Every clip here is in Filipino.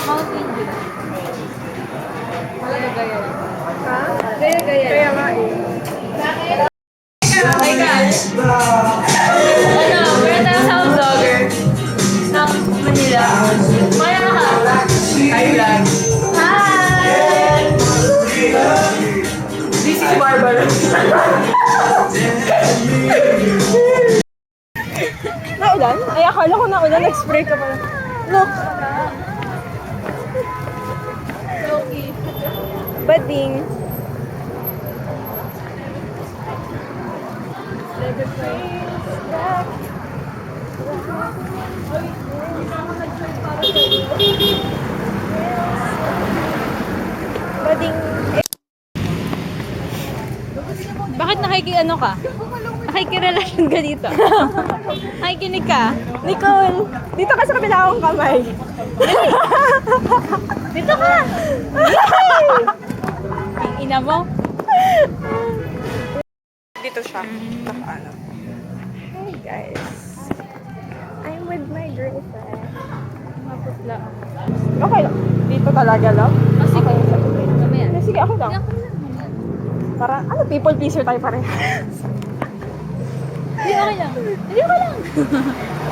Mountain Dew. Gaya-gaya. Ha? Gaya-gaya. Kaya nga eh. Oh my God. Ano, meron tayong sound vlogger ng Manila. Maya ka. Hi, vlog. Hi! This is Barbara. Naulan? Ay, akala ko naulan. Nag-spray ka pala. Look. Loki. Bading. Bading. Bakit nakikiano ka? Nakikirelasyon ka dito? Nakikinig ka? Nicole, dito ka sa kabila akong kamay. Dito ka! Ang ina mo? Dito siya. Nakaano. Hey guys. I'm with my girlfriend. Maputla. Okay lang. Dito talaga lang. Oh, sige. Okay, sa tubig. Mamaya. Sige, ako lang. Para, people pleaser tayo pare. Hindi, okay lang. Hindi, okay lang.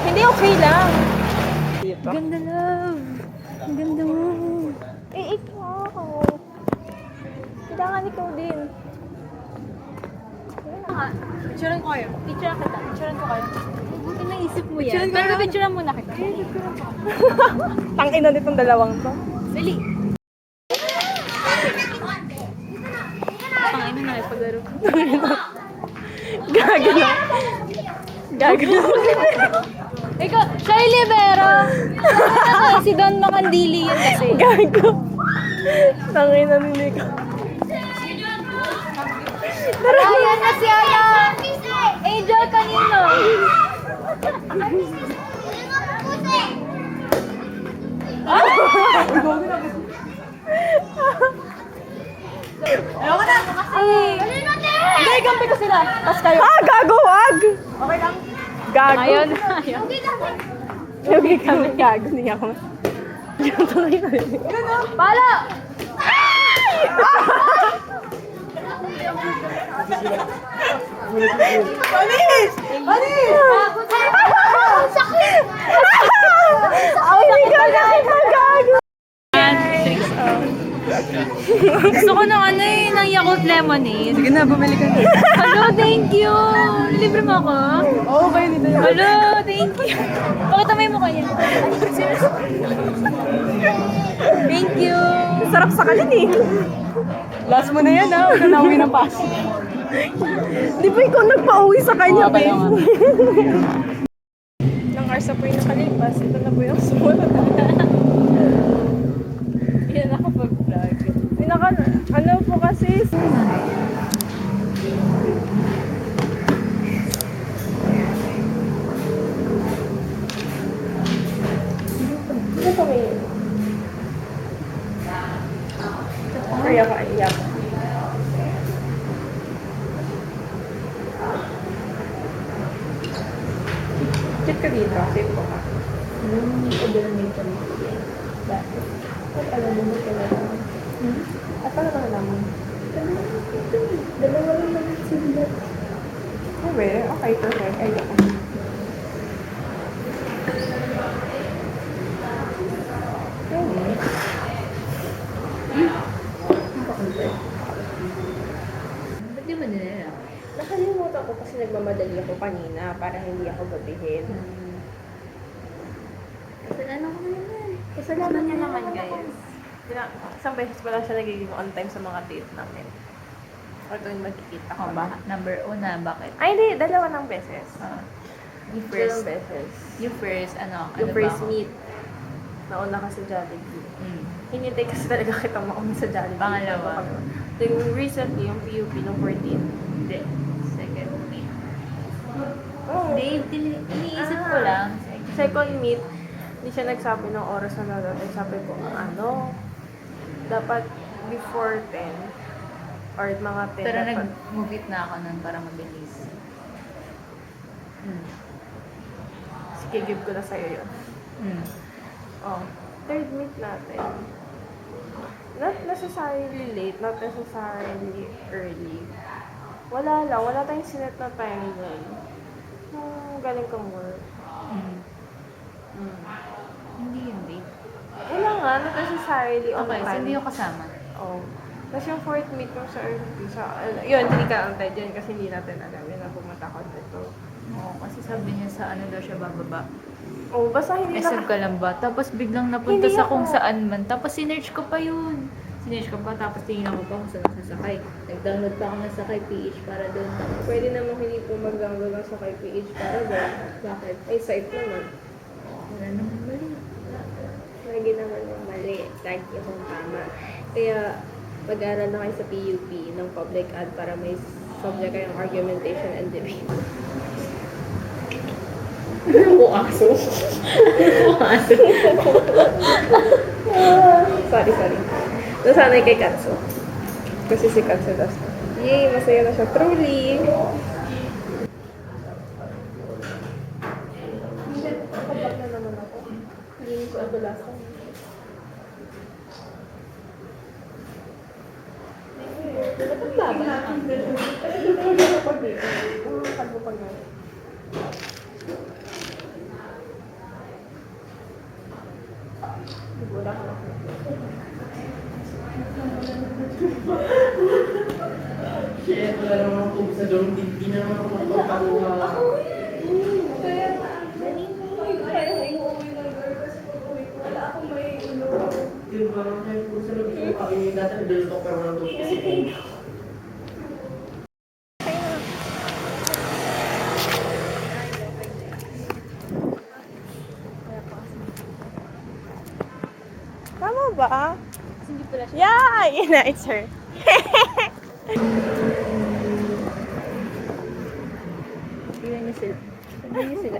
Hindi okay lang. Dito. Ganda, love. Ang ganda mo. Eh, ikaw. Kailangan ikaw din. Picturean ko kayo. Picturean kita. Picturean ko kayo. Buti naisip mo yan. Pero picturean muna kita. Tangina nitong dalawang to. Dali. Pangino na ipaglaro ko. Gagano. Gagano. Ikaw, Charlie Libero. Si Don Macandili yun kasi. Gago. Tangina ni Nico. Ayan na si Ana. Angel kanino. Ayaw ko na kasi. Hindi, gampi ko sila. Tapos kayo. Ah, gago, wag! Okay lang. Gago. Ayun. Ayun. Lugi kami. Gago niya ako. Pala! Alis! Alis! Sakit! Ay, hindi ka na gago. Gusto ko ng ano eh, ng Yakult Lemonade. Sige na, bumili ka na. Hello, thank you! Libre mo ako? Oo, kayo dito na. Hello, thank you! Pakita mo yung mukha niya. Thank you! Sarap sa kanin eh. Last mo na yan ha, huwag ka na uwi ng pass. Di ba ikaw nagpa-uwi sa kanya, Okay, Ben? okay. Nang hours na po yung nakalipas, ito na po yung sumunod. Yan ako pag-vlog. Ano po kasi? Ano po may kaya ka iyak. Sit ka dito, safe po ka. Pwede na dito. Bakit? At alam mo ka na naman. At alam mo naman. Dalawa lang naman sila. Okay, perfect. Ay, ako. Ba't di mo nila? Nakalimutan ko kasi nagmamadali ako kanina para hindi ako gabihin. Kasalanan ko naman. Kasalanan niya naman, guys. Isang beses pala siya nagiging on time sa mga date namin. Or tuwing magkikita Ako ba? Number una, bakit? Ay, hindi. Dalawa ng beses. Yung Dalawang first, beses. yung first, ano Yung ba first ako? meet, nauna ka sa Jollibee. Mm. Hinintay kasi talaga kitang mauna sa Jollibee. Pangalawa? Yung recently, yung PUP nung 14. Hindi. Second meet. Oh. Hindi, iniisip ko lang. Second meet, hindi siya nagsabi ng oras na nanonood. Sabi ko, dapat before 10 or mga 10. Pero dapat. nag-move na ako nun para mabilis. Sige, give ko na sa'yo yun. Mm. Oh. third meet natin. Not necessarily late, not necessarily early. Wala lang, wala tayong sinet na time nun. Galing kang work. Hindi yun, babe. Wala nga, not necessarily on Okay, so time. hindi yung kasama. Oh. Tapos yung fourth meet ko sa RP, yun, hindi ka antay dyan kasi hindi natin alam yun na pumunta ko dito. Oo, kasi sabi niya sa ano daw siya bababa. Oh, basta hindi SM ka lang ba? Tapos biglang napunta Hindi sa ako. kung saan man. Tapos sinerch ko pa yun. Sinerch ko pa, tapos tingnan ko pa kung saan nasasakay. Nag-download pa ako ng sakay PH para doon. Pwede namang hindi po mag-download lang sa kay PH para doon. Bakit? Ay, site naman. Wala naman mali. Lagi naman yung mali. Lagi yung tama. Kaya, mag-aaral na kayo sa PUP ng public ad para may subject kayong argumentation and debate. Buaso. Buaso. Sorry. Nasanay kay Katso. Kasi si Katso das. Yay! Masaya na siya. Truly! Hindi. Nakabak na naman ako. Hindi ko adulasan. Laban. Hindi ko pag dito. Ang kalbo pag gano'n. Wala ka lang. Shit, wala naman ako sa doon. Hindi na naman ako magpapagawa. Kaya, kaya iuwi ng girl kasi pag uwi ko, wala akong may ulo. Yun ba naman kayo po sa loob ko kami yung dati nagdala ko pero walang doon kasi po. Tama ba? Kasi hindi pala siya. Yeah! Yun na, it's her. Tingnan niyo sila. Tingnan niyo sila.